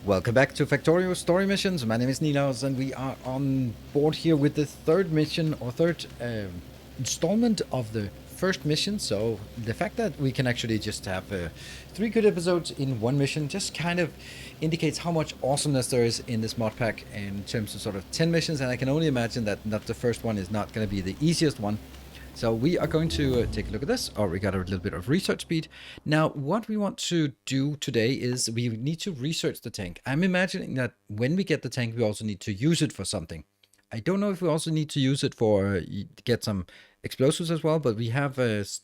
Welcome back to Factorio Story Missions. My name is Nilaus, and we are on board here with the third mission, or third installment of the first mission. So the fact that we can actually just have 3 good episodes in one mission just kind of indicates how much awesomeness there is in this mod pack in terms of sort of 10 missions. And I can only imagine that the first one is not going to be the easiest one. So we are going to take a look at this. We got a little bit of research speed. Now, what we want to do today is we need to research the tank. I'm imagining that when we get the tank, we also need to use it for something. I don't know if we also need to use it for get some explosives as well, but we have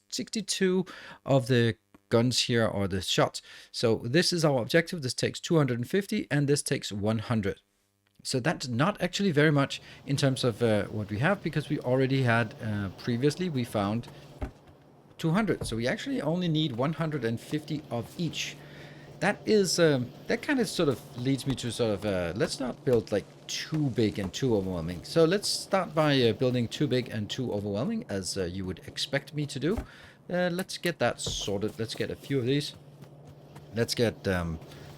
62 of the guns here, or the shots. So this is our objective. This takes 250 and this takes 100. So that's not actually very much in terms of what we have, because we already had previously we found 200. So we actually only need 150 of each. That is that kind of sort of leads me to sort of let's not build like too big and too overwhelming. So let's start by building too big and too overwhelming, as you would expect me to do. Let's get that sorted. Let's get a few of these. Let's get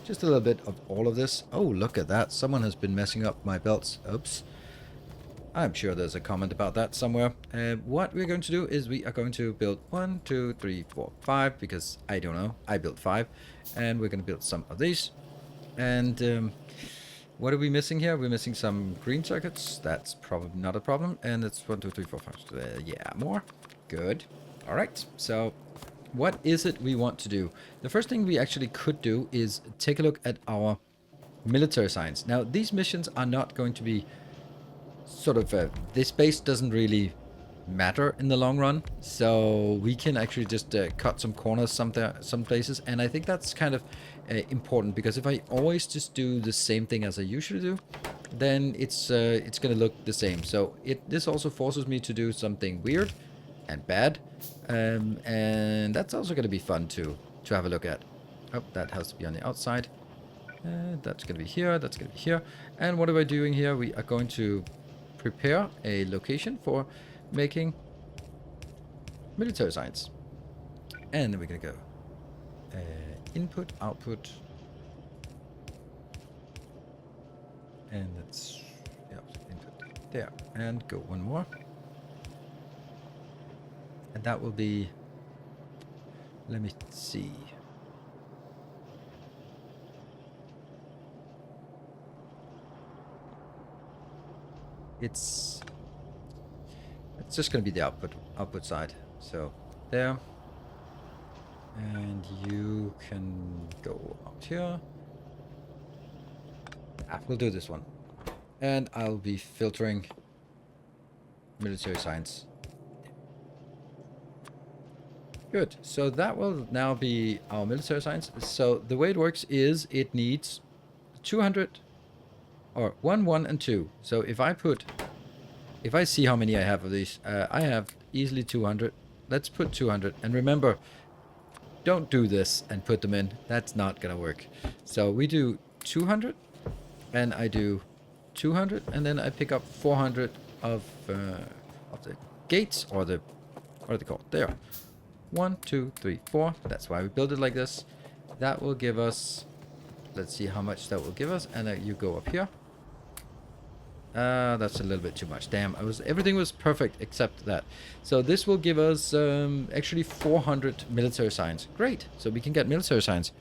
just a little bit of all of this. Oh, look at that. Someone has been messing up my belts. Oops. I'm sure there's a comment about that somewhere. What we're going to do is we are going to build 1, 2, 3, 4, 5, because I don't know. I built 5. And we're going to build some of these. And what are we missing here? We're missing some green circuits. That's probably not a problem. And it's 1, 2, 3, 4, 5. Yeah, more. Good. All right. So what is it we want to do? The first thing we actually could do is take a look at our military science. Now, these missions are not going to be sort of this base doesn't really matter in the long run, so we can actually just cut some corners some places, and I think that's kind of important, because if I always just do the same thing as I usually do, then it's gonna look the same. So this also forces me to do something weird and bad, and that's also gonna be fun to have a look at. Oh, that has to be on the outside. That's gonna be here, that's gonna be here. And what are we doing here? We are going to prepare a location for making military science. And then we're gonna go input, output, and let's input there, and go one more. And that will be, let me see. It's just going to be the output side. So there, and you can go out here. We'll do this one, and I'll be filtering military science. Good. So that will now be our military science. So the way it works is it needs 200. Or 1, 1, and 2. So if I see how many I have of these, I have easily 200. Let's put 200. And remember, don't do this and put them in. That's not going to work. So we do 200, and I do 200, and then I pick up 400 of the gates, or what are they called? There. 1, 2, 3, 4. That's why we build it like this. That will give us, let's see how much that will give us. And you go up here. That's a little bit too much. Damn, everything was perfect except that. So this will give us actually 400 military science. Great. So we can get military science.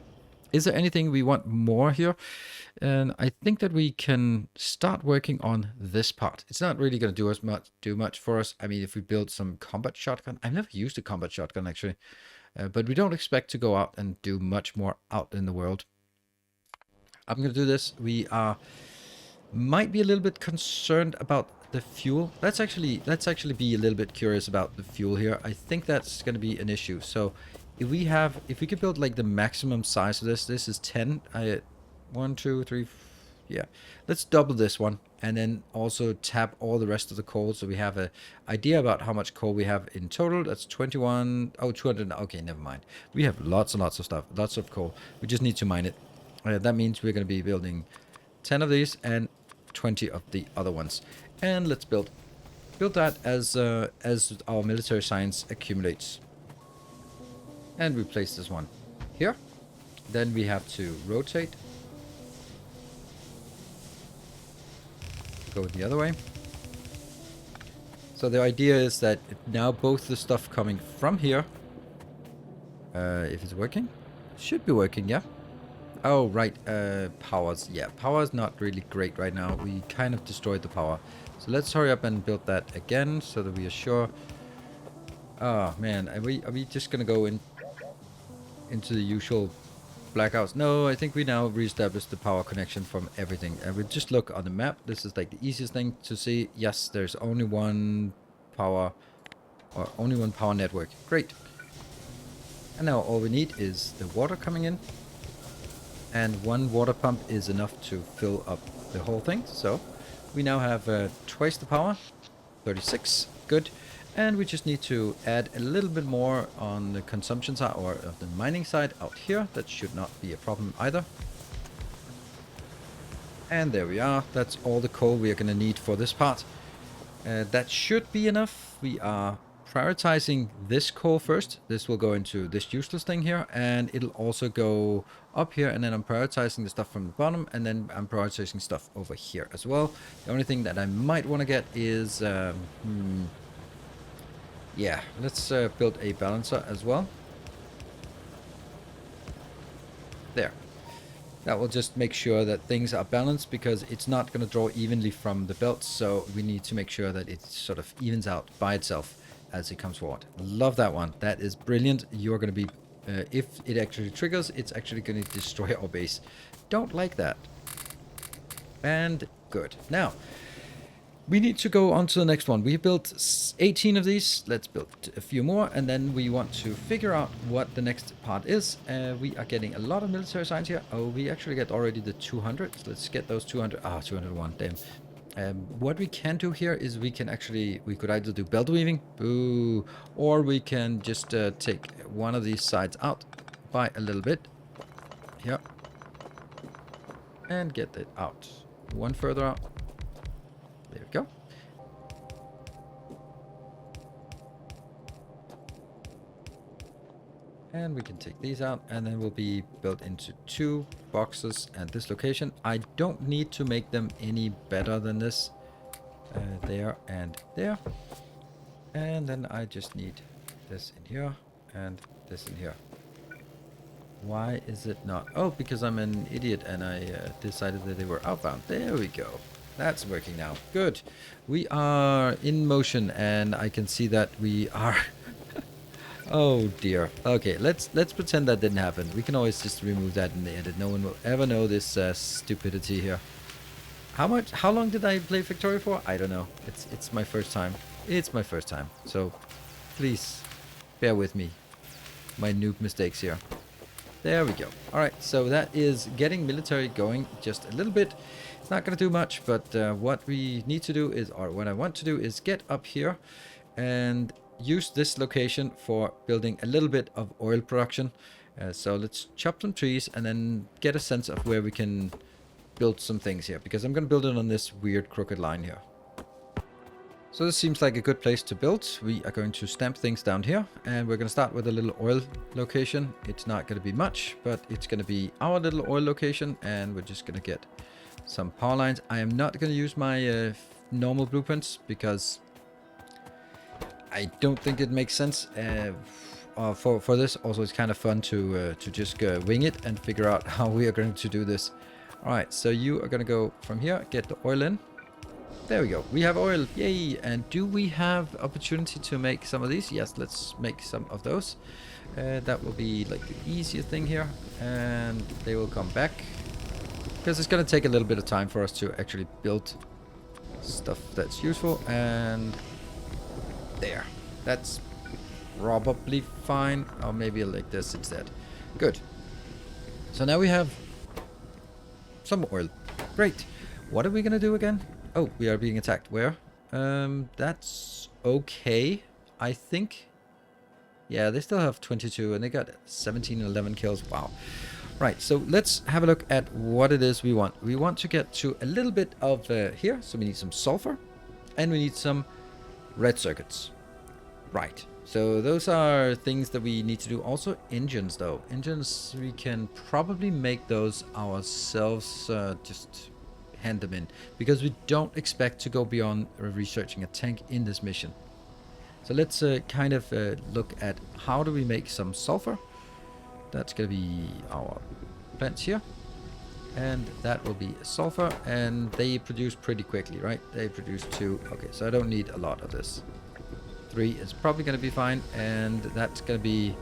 Is there anything we want more here? And I think that we can start working on this part. It's not really going to do much for us. I mean, if we build some combat shotgun. I've never used a combat shotgun actually, but we don't expect to go out and do much more out in the world. I'm going to do this. We might be a little bit concerned about the fuel. Let's actually be a little bit curious about the fuel here. I think that's going to be an issue. So if we could build like the maximum size of this is 10. 1, 2, 3, yeah. Let's double this one, and then also tap all the rest of the coal, so we have an idea about how much coal we have in total. That's 21. Oh, 200. Okay, never mind. We have lots and lots of stuff, lots of coal. We just need to mine it. That means we're going to be building 10 of these and 20 of the other ones. And let's build that as our military science accumulates. And we place this one here. Then we have to rotate go the other way. So the idea is that now both the stuff coming from here, if it's working, should be working, yeah. Oh, right, powers. Yeah, power is not really great right now. We kind of destroyed the power. So let's hurry up and build that again so that we are sure. Oh, man, are we just going to go into the usual blackouts? No, I think we now reestablished the power connection from everything. And we just look on the map. This is like the easiest thing to see. Yes, there's only one power, or only one power network. Great. And now all we need is the water coming in. And one water pump is enough to fill up the whole thing. So we now have twice the power, 36, good. And we just need to add a little bit more on the consumption side, or of the mining side out here. That should not be a problem either. And there we are. That's all the coal we are going to need for this part. That should be enough. We are prioritizing this coal first. This will go into this useless thing here, and it'll also go up here, and then I'm prioritizing the stuff from the bottom, and then I'm prioritizing stuff over here as well. The only thing that I might want to get is yeah, let's build a balancer as well. There. That will just make sure that things are balanced, because it's not going to draw evenly from the belts, so we need to make sure that it sort of evens out by itself as it comes forward. Love that one. That is brilliant. You're going to be, if it actually triggers, it's actually going to destroy our base. Don't like that. And good. Now, we need to go on to the next one. We built 18 of these. Let's build a few more, and then we want to figure out what the next part is. We are getting a lot of military signs here. Oh, we actually get already the 200. So let's get those 200. Ah, 201. Damn. What we can do here is we could either do belt weaving, boo, or we can just take one of these sides out by a little bit here and get it out. One further out. There we go. And we can take these out, and then we'll be built into 2 boxes at this location. I don't need to make them any better than this. There and there. And then I just need this in here and this in here. Why is it not? Oh, because I'm an idiot and I decided that they were outbound. There we go. That's working now. Good. We are in motion, and I can see that we are... Oh dear. Okay, let's pretend that didn't happen. We can always just remove that in the edit. No one will ever know this stupidity here. How long did I play Factorio for? I don't know. It's my first time. It's my first time. So please bear with me. My noob mistakes here. There we go. All right, so that is getting military going just a little bit. It's not going to do much, but what we need to do is, or what I want to do is get up here and use this location for building a little bit of oil production. So let's chop some trees and then get a sense of where we can build some things here, because I'm going to build it on this weird crooked line here. So this seems like a good place to build. We are going to stamp things down here, and we're going to start with a little oil location. It's not going to be much, but it's going to be our little oil location, and we're just going to get some power lines. I am not going to use my normal blueprints, because I don't think it makes sense for this. Also, it's kind of fun to just wing it and figure out how we are going to do this. All right, so you are going to go from here, get the oil in. There we go. We have oil. Yay. And do we have opportunity to make some of these? Yes, let's make some of those. That will be like the easier thing here. And they will come back, because it's going to take a little bit of time for us to actually build stuff that's useful. And there. That's probably fine. Or maybe like this instead. Good. So now we have some oil. Great. What are we going to do again? Oh, we are being attacked. Where? That's okay, I think. Yeah, they still have 22, and they got 17 and 11 kills. Wow. Right, so let's have a look at what it is we want. We want to get to a little bit of here. So we need some sulfur, and we need some red circuits. Right. So those are things that we need to do. Also engines, though. Engines, we can probably make those ourselves. Just hand them in, because we don't expect to go beyond researching a tank in this mission. So let's kind of look at how do we make some sulfur. That's going to be our plants here. And that will be sulfur, and they produce pretty quickly, right? They produce 2. Okay, so I don't need a lot of this. 3 is probably going to be fine, and that's going to be...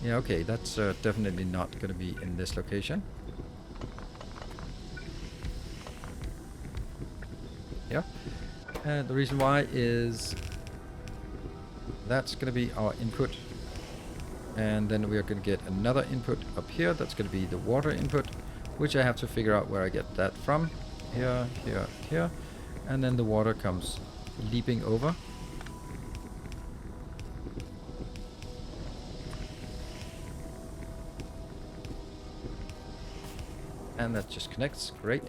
Yeah, okay, that's definitely not going to be in this location. Yeah. And the reason why is that's going to be our input. And then we are going to get another input up here. That's going to be the water input, which I have to figure out where I get that from. Here, here, here. And then the water comes leaping over. And that just connects. Great.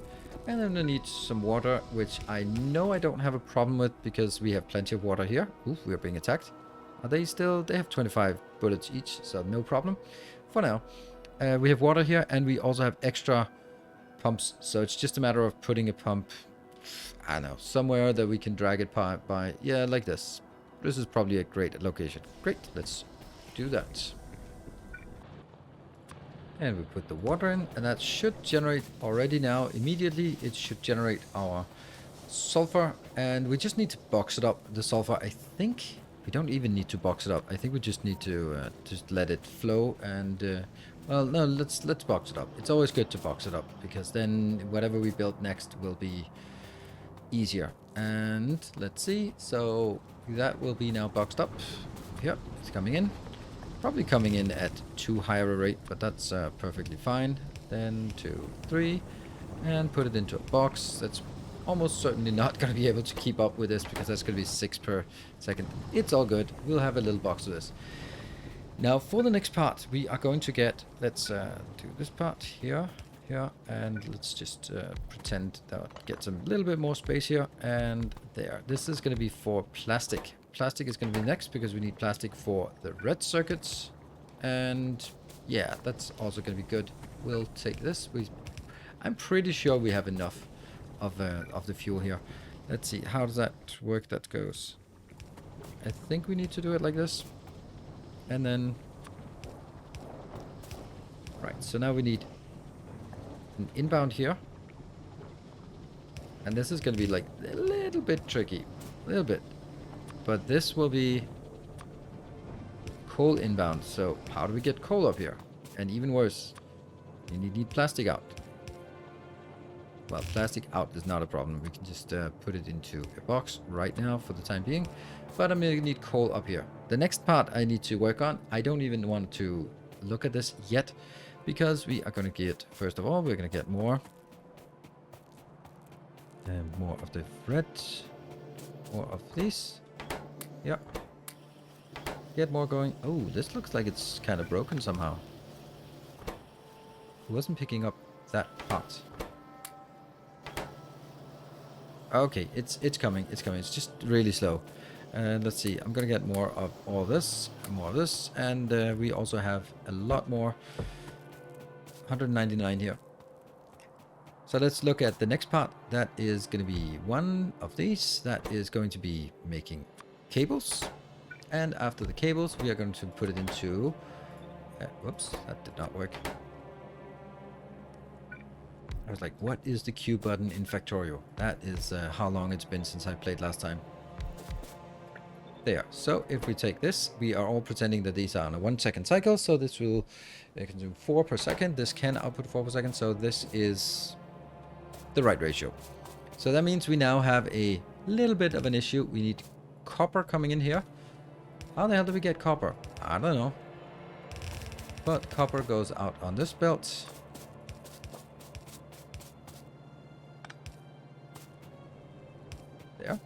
And then I need some water, which I know I don't have a problem with because we have plenty of water here. Ooh, we are being attacked. Are they still... They have 25 bullets each, so no problem for now. We have water here, and we also have extra pumps. So it's just a matter of putting a pump, I don't know, somewhere that we can drag it by. Yeah, like this. This is probably a great location. Great, let's do that. And we put the water in, and that should generate already now, immediately, it should generate our sulfur. And we just need to box it up, the sulfur. I think we don't even need to box it up. I think we just need to just let it flow. And well, no, let's box it up. It's always good to box it up, because then whatever we build next will be easier. And let's see, so that will be now boxed up. Yep, it's coming in. Probably coming in at too high a rate, but that's perfectly fine. Then 2, 3, and put it into a box. That's almost certainly not going to be able to keep up with this, because that's going to be 6 per second. It's all good. We'll have a little box of this. Now for the next part, we are going to get, let's do this part here, here, and let's just pretend that gets a little bit more space here, and there. This is going to be for plastic. Plastic is going to be next, because we need plastic for the red circuits. And yeah, that's also going to be good. We'll take this. I'm pretty sure we have enough of the fuel here. Let's see, how does that work? That goes, I think we need to do it like this. And then, right, so now we need an inbound here. And this is going to be like a little bit tricky, a little bit. But this will be coal inbound. So how do we get coal up here? And even worse, you need plastic out. Well, plastic out is not a problem. We can just put it into a box right now for the time being. But I'm going to need coal up here. The next part I need to work on, I don't even want to look at this yet, because we are going to get, first of all, we're going to get more. And more of the red. More of these. Yeah. Get more going. Oh, this looks like it's kind of broken somehow. I wasn't picking up that part. Okay, it's coming. It's coming. It's just really slow. And let's see. I'm gonna get more of all this, more of this, and we also have a lot more. 199 here. So let's look at the next part. That is going to be one of these. That is going to be making cables. And after the cables, we are going to put it into... whoops, that did not work. I was like, what is the Q button in Factorio? That is how long it's been since I played last time. There. So if we take this, we are all pretending that these are on a 1 second cycle. So this will consume 4 per second. This can output 4 per second. So this is the right ratio. So that means we now have a little bit of an issue. We need copper coming in here. How the hell do we get copper? I don't know. But copper goes out on this belt. There.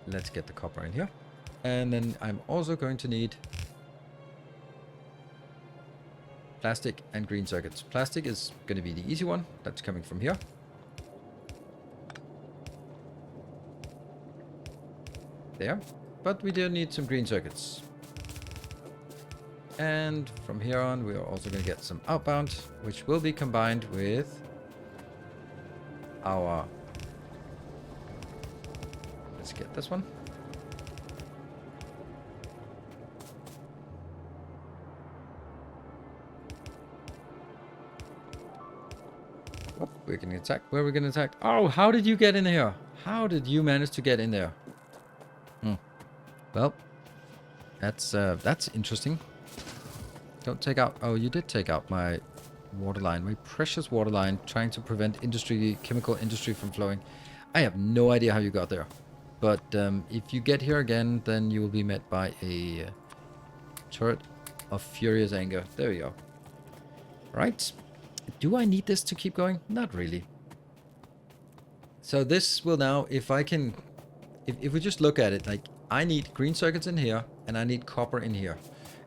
Let's get the copper in here. And then I'm also going to need plastic and green circuits. Plastic is going to be the easy one. That's coming from here. There. But we do need some green circuits. And from here on, we are also going to get some outbound, which will be combined with our... Let's get this one. Oh, we're getting attacked. Where are we getting attacked? Oh, how did you get in here? How did you manage to get in there? Well, that's interesting. Don't take out... Oh, you did take out my water line. My precious water line, trying to prevent chemical industry from flowing. I have no idea how you got there. But if you get here again, then you will be met by a turret of furious anger. There we go. Right. Do I need this to keep going? Not really. So this will now, if I can... If we just look at it, like, I need green circuits in here, and I need copper in here.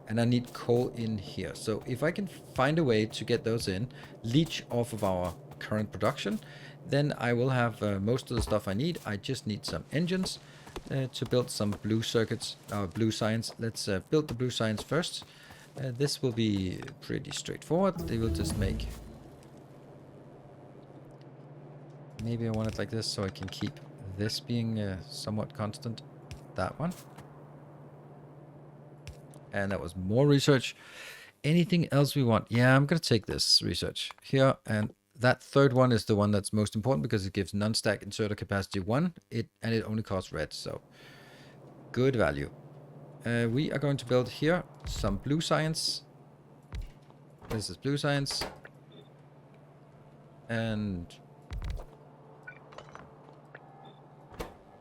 And I need coal in here. So if I can find a way to get those in, leech off of our current production, then I will have most of the stuff I need. I just need some engines to build some blue circuits, blue science. Let's build the blue science first. This will be pretty straightforward. They will just make... Maybe I want it like this so I can keep this being somewhat constant. That one. And that was more research. Anything else we want? Yeah, I'm going to take this research here. And that third one is the one that's most important because it gives non-stack inserter capacity 1. And it only costs red. So good value. We are going to build here some blue science. This is blue science. And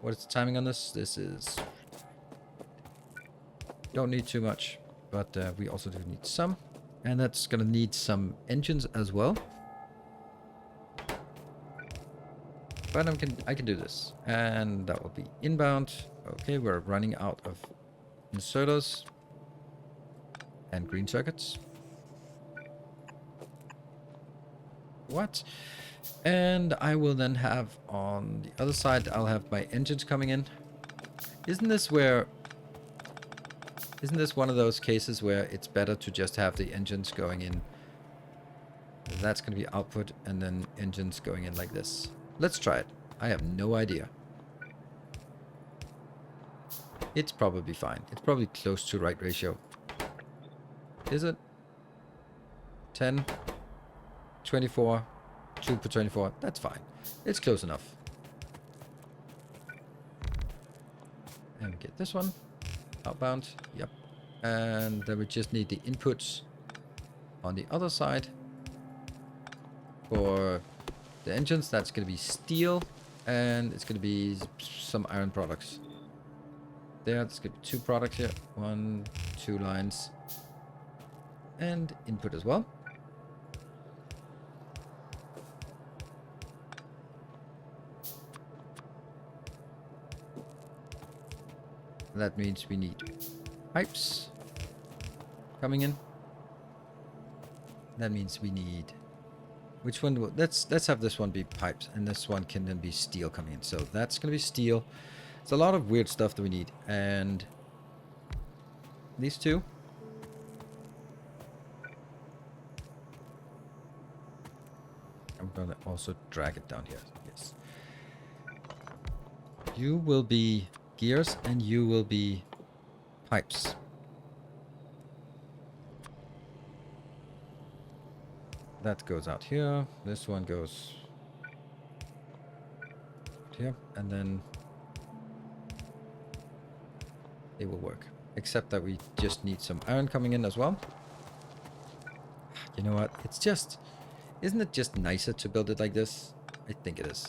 what is the timing on this? This is... Don't need too much, but we also do need some. And that's going to need some engines as well. But I can do this. And that will be inbound. Okay, we're running out of inserters and green circuits. What? And I will then have on the other side, I'll have my engines coming in. Isn't this one of those cases where it's better to just have the engines going in? That's going to be output and then engines going in like this. Let's try it. I have no idea. It's probably fine. It's probably close to right ratio. Is it? 10, 24, 2 per 24. That's fine. It's close enough. And we get this one. Outbound. Yep. And then we just need the inputs on the other side. For the engines, that's going to be steel. And it's going to be some iron products. There's going to be 2 products here. 1, 2 lines. And input as well. That means we need pipes coming in. That means we need... Which one? Let's have this one be pipes, and this one can then be steel coming in. So that's going to be steel. It's a lot of weird stuff that we need. And these two. I'm going to also drag it down here. Yes. You will be gears and you will be pipes. That goes out here. This one goes here, and then it will work. Except that we just need some iron coming in as well. You know what? It's just... Isn't it just nicer to build it like this? I think it is.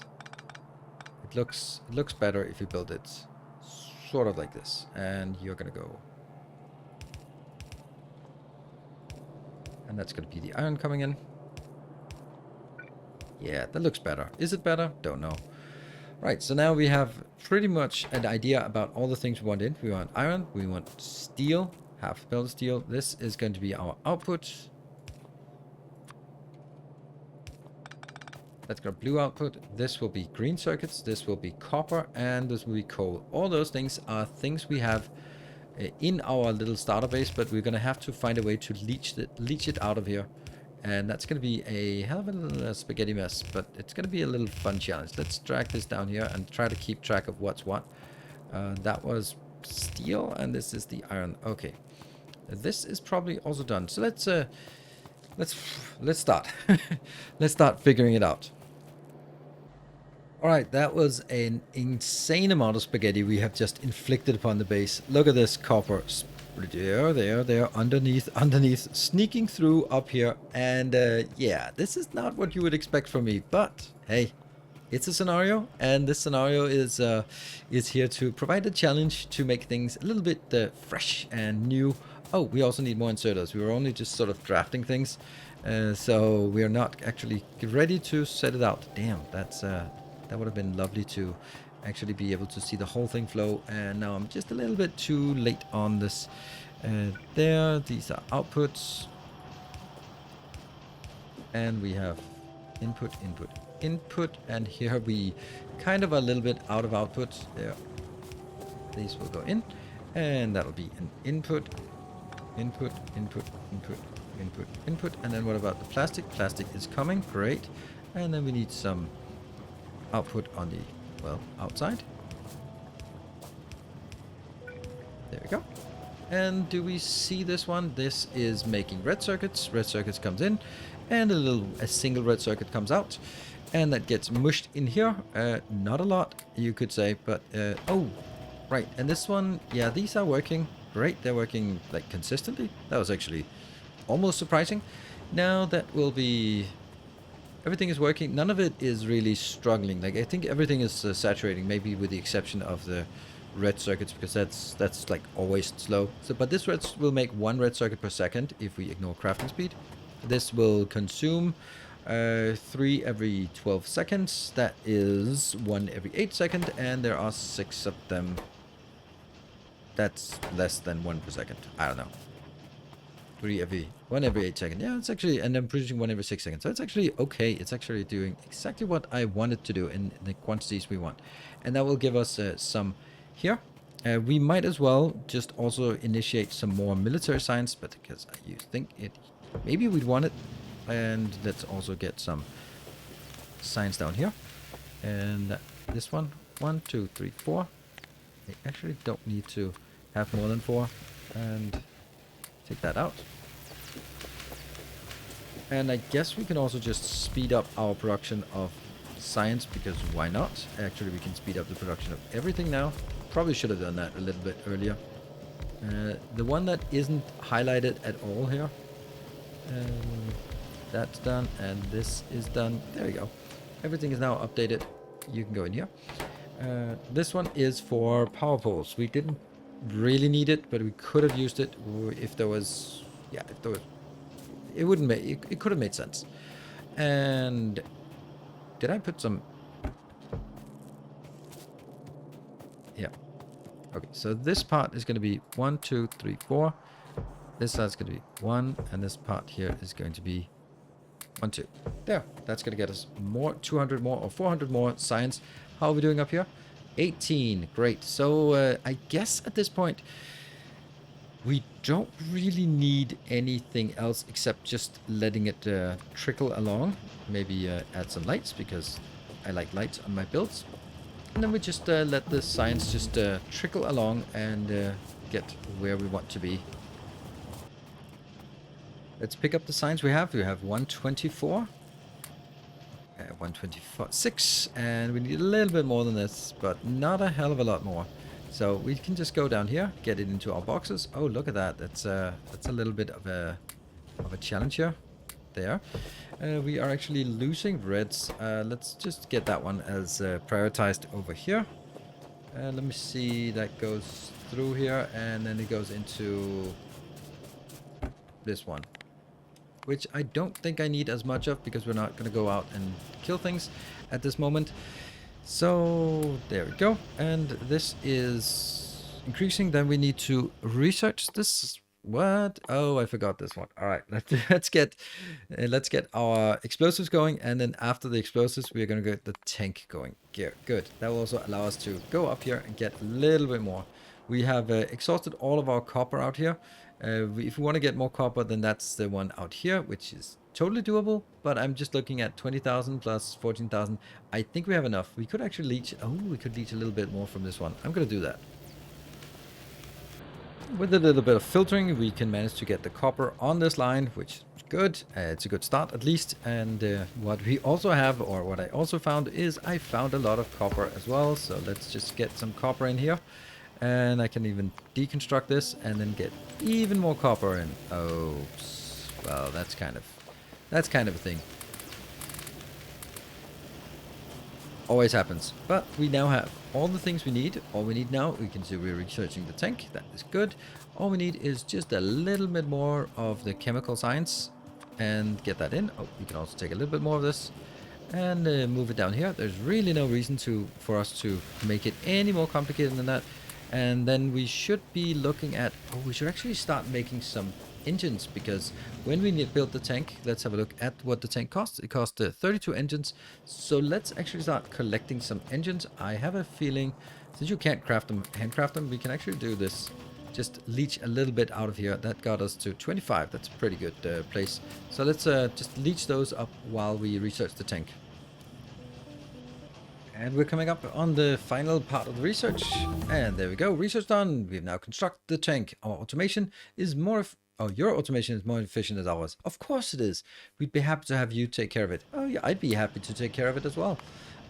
It looks better if you build it sort of like this. And you're gonna go... And that's gonna be the iron coming in. Yeah, that looks better. Is it better? Don't know. Right, so now we have pretty much an idea about all the things we want in. We want iron, we want steel, half pellet steel. This is going to be our output. That's got blue output. This will be green circuits, this will be copper, and this will be coal. All those things are things we have in our little starter base, but we're going to have to find a way to leach it out of here. And that's going to be a hell of a little spaghetti mess, but it's going to be a little fun challenge. Let's drag this down here and try to keep track of what's what. That was steel, and this is the iron. Okay, this is probably also done. So let's start. Let's start figuring it out. All right, that was an insane amount of spaghetti we have just inflicted upon the base. Look at this copper. There, underneath, sneaking through up here. And yeah, this is not what you would expect from me, but hey, it's a scenario, and this scenario is here to provide a challenge to make things a little bit fresh and new. Oh, we also need more inserters. We were only just sort of drafting things, so we are not actually ready to set it out. Damn, that would have been lovely to actually be able to see the whole thing flow. And now I'm just a little bit too late on this. There, these are outputs, and we have input, and here we kind of a little bit out of output. There, these will go in, and that'll be an input, and then what about the plastic? Plastic is coming, great. And then we need some output on the, well, outside. There we go. And do we see this one? This is making red circuits. Red circuits comes in, and a single red circuit comes out, and that gets mushed in here. Not a lot, you could say, but oh, right. And this one, yeah, these are working great. They're working like consistently. That was actually almost surprising. Now that will be, everything is working. None of it is really struggling. Like, I think everything is saturating, maybe with the exception of the red circuits, because that's like always slow. So, but this will make 1 red circuit per second if we ignore crafting speed. This will consume 3 every 12 seconds. That is 1 every 8 seconds, and there are 6 of them. That's less than 1 per second. I don't know. 1 every 8 seconds. Yeah, it's actually, and I'm producing 1 every 6 seconds. So it's actually okay. It's actually doing exactly what I wanted to do in the quantities we want. And that will give us some here. We might as well just also initiate some more military science, but because I think maybe we'd want it. And let's also get some science down here. And this one, 1, 2, 3, 4. They actually don't need to have more than 4. And take that out. And I guess we can also just speed up our production of science, because why not? Actually, we can speed up the production of everything now. Probably should have done that a little bit earlier. The one that isn't highlighted at all here, that's done, and this is done. There we go. Everything is now updated. You can go in here. This one is for power poles. We didn't really need it, but we could have used it if there was, yeah, if there was, it wouldn't make, it could have made sense. And did I put some, yeah, okay, so this part is going to be 1, 2, 3, 4. This side's going to be 1, and this part here is going to be 1, 2. There, that's going to get us more, 200 more or 400 more science. How are we doing up here? 18, great. So I guess at this point we don't really need anything else except just letting it trickle along. Maybe add some lights, because I like lights on my builds. And then we just let the science just trickle along and get where we want to be. Let's pick up the science we have. We have 124. 126, and we need a little bit more than this, but not a hell of a lot more. So we can just go down here, get it into our boxes. Oh, look at that. That's a little bit of a challenge here. There. We are actually losing reds. Let's just get that one as prioritized over here. Let me see. That goes through here, and then it goes into this one, which I don't think I need as much of, because we're not going to go out and kill things at this moment. So there we go. And this is increasing. Then we need to research this. What? Oh, I forgot this one. All right, let's get our explosives going, and then after the explosives, we're going to get the tank going. Good. That will also allow us to go up here and get a little bit more. We have exhausted all of our copper out here. If we want to get more copper, then that's the one out here, which is totally doable. But I'm just looking at 20,000 plus 14,000. I think we have enough. We could actually leach. Oh, we could leach a little bit more from this one. I'm going to do that. With a little bit of filtering, we can manage to get the copper on this line, which is good. It's a good start at least. And what we also have, or what I also found, is I found a lot of copper as well. So let's just get some copper in here. And I can even deconstruct this and then get even more copper in. Oh, well, that's kind of a thing. Always happens. But we now have all the things we need. All we need now, we can see we're researching the tank. That is good. All we need is just a little bit more of the chemical science and get that in. Oh, we can also take a little bit more of this and move it down here. There's really no reason for us to make it any more complicated than that. And then we should be looking at, we should actually start making some engines, because when we build the tank, let's have a look at what the tank costs. It cost 32 engines. So let's actually start collecting some engines. I have a feeling, since you can't craft them, handcraft them, we can actually do this. Just leach a little bit out of here. That got us to 25. That's a pretty good place. So let's just leach those up while we research the tank. And we're coming up on the final part of the research. And there we go. Research done. We've now constructed the tank. Our automation is more... your automation is more efficient than ours. Of course it is. We'd be happy to have you take care of it. Oh yeah, I'd be happy to take care of it as well.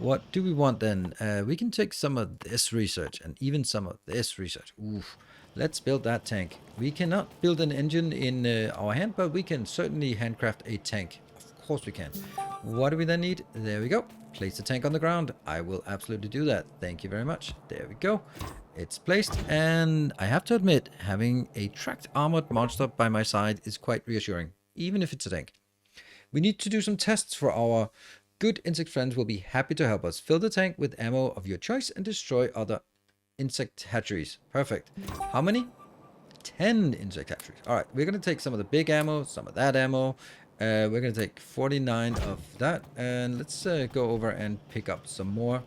What do we want then? We can take some of this research and even some of this research. Oof. Let's build that tank. We cannot build an engine in our hand, but we can certainly handcraft a tank. Of course we can. What do we then need? There we go. Place the tank on the ground. I will absolutely do that. Thank you very much. There we go. It's placed, and I have to admit, having a tracked armored monster by my side is quite reassuring, even if it's a tank. We need to do some tests for our good insect friends. Will be happy to help us. Fill the tank with ammo of your choice and destroy other insect hatcheries. Perfect. How many? 10 insect hatcheries. All right, we're going to take some of the big ammo, some of that ammo. We're going to take 49 of that, and let's go over and pick up some more.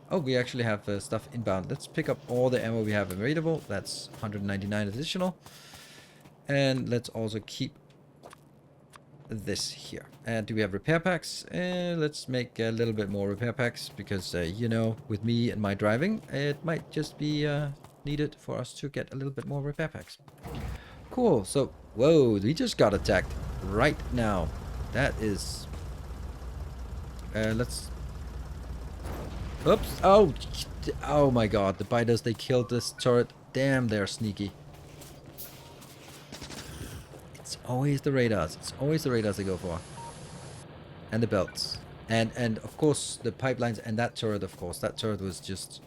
Oh, we actually have stuff inbound. Let's pick up all the ammo we have available. That's 199 additional. And let's also keep this here. And do we have repair packs? Let's make a little bit more repair packs, because, you know, with me and my driving, it might just be needed for us to get a little bit more repair packs. Cool. So, whoa, we just got attacked right now. That is... let's... Oops. Oh my god. The biters, they killed this turret. Damn, they're sneaky. It's always the radars. It's always the radars they go for. And the belts. And of course, the pipelines and that turret, of course. That turret was just...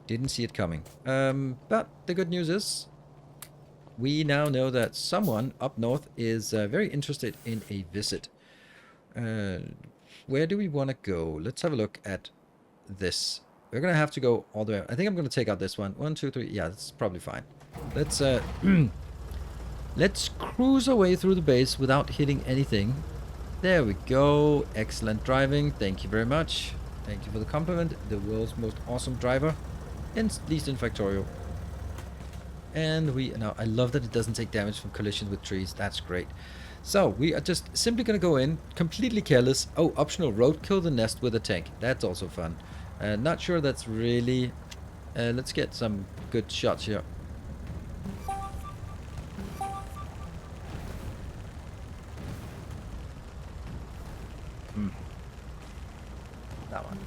didn't see it coming. But the good news is... we now know that someone up north is very interested in a visit. Where do we want to go? Let's have a look at this. We're going to have to go all the way. I think I'm going to take out this one. 1, 2, 3. Yeah, that's probably fine. Let's let's cruise our way through the base without hitting anything. There we go. Excellent driving. Thank you very much. Thank you for the compliment. The world's most awesome driver, at least in Factorio. And we now, I love that it doesn't take damage from collision with trees. That's great. So we are just simply going to go in completely careless. Oh, optional roadkill the nest with a tank. That's also fun. Not sure that's really... let's get some good shots here. That one.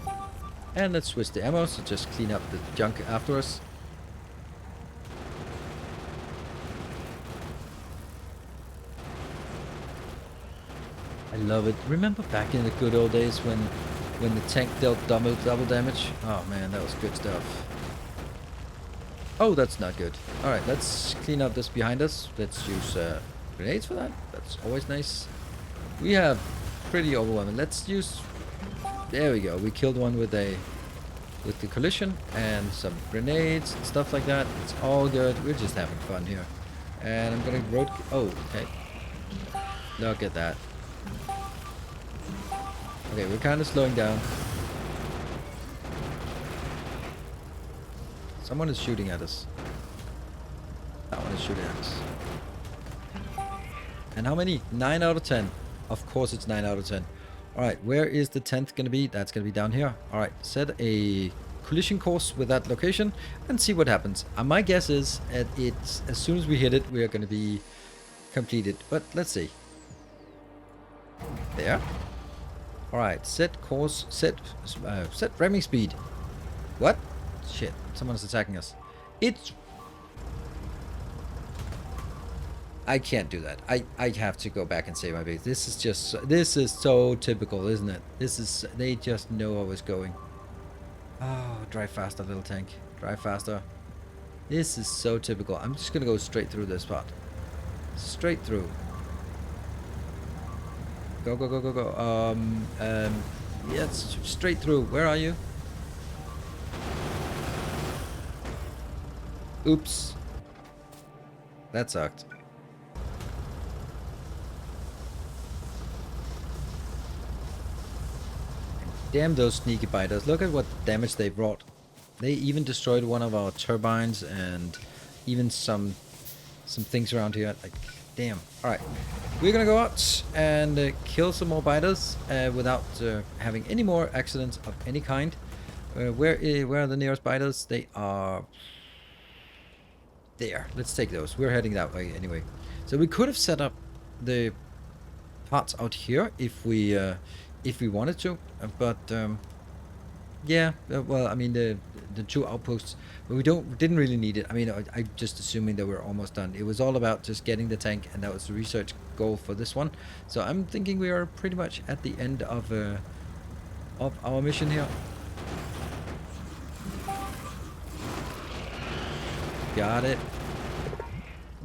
And let's switch the ammo, so just clean up the junk after us. I love it. Remember back in the good old days when the tank dealt double damage? Oh man, that was good stuff. Oh, that's not good. Alright, let's clean up this behind us. Let's use grenades for that. That's always nice. We have pretty overwhelming. Let's use... there we go. We killed one with the collision and some grenades and stuff like that. It's all good. We're just having fun here. And I'm gonna road... oh, okay. Look at that. Okay, we're kind of slowing down. Someone is shooting at us. That one is shooting at us. And how many? 9 out of 10. Of course it's 9 out of 10. Alright, where is the 10th going to be? That's going to be down here. Alright, set a collision course with that location and see what happens. My guess is that it's, as soon as we hit it, we are going to be completed. But let's see. There. Alright, set course, set ramming speed. What? Shit, someone is attacking us. It's... I can't do that. I have to go back and save my base. This is just... This is so typical, isn't it? This is... They just know I was going. Oh, drive faster, little tank. Drive faster. This is so typical. I'm just gonna go straight through this spot. Straight through. Go, go, go, go, go. Yeah, it's straight through. Where are you? Oops. That sucked. Damn those sneaky biters. Look at what damage they brought. They even destroyed one of our turbines and even some things around here. Like, damn. Alright. We're gonna go out and kill some more biters without having any more accidents of any kind. Where are the nearest biters? They are there. Let's take those. We're heading that way anyway. So we could have set up the parts out here if we wanted to, but yeah, well, I mean the two outposts, but we didn't really need it. I mean, I just assuming that we're almost done. It was all about just getting the tank, and that was the research goal for this one. So I'm thinking we are pretty much at the end of our mission here. Got it.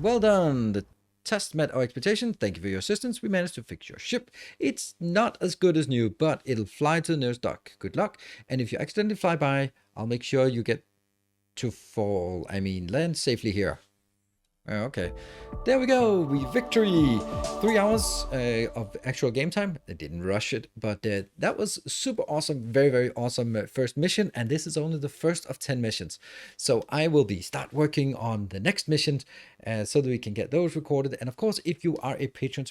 Well done. The test met our expectation. Thank you for your assistance. We managed to fix your ship. It's not as good as new, but it'll fly to the nearest dock. Good luck. And if you accidentally fly by, I'll make sure you get to land safely here. Okay. There we go. We victory. 3 hours of actual game time. I didn't rush it, but that was super awesome. Very, very awesome first mission. And this is only the first of 10 missions. So I will start working on the next missions so that we can get those recorded. And of course, if you are a Patreon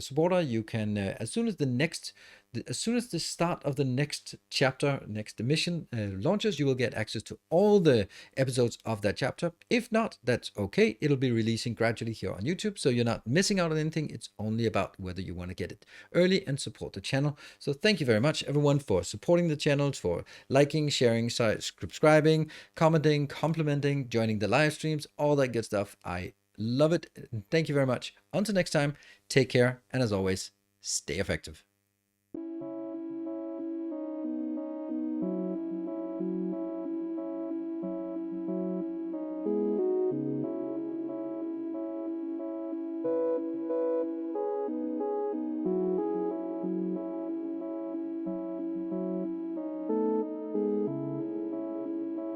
supporter, you can, as soon as the start of the next chapter, next mission launches, you will get access to all the episodes of that chapter. If not, that's okay. It'll be releasing gradually here on YouTube, so you're not missing out on anything. It's only about whether you want to get it early and support the channel. So thank you very much, everyone, for supporting the channel, for liking, sharing, subscribing, commenting, complimenting, joining the live streams, all that good stuff. I love it. Thank you very much. Until next time, take care, and as always, stay effective.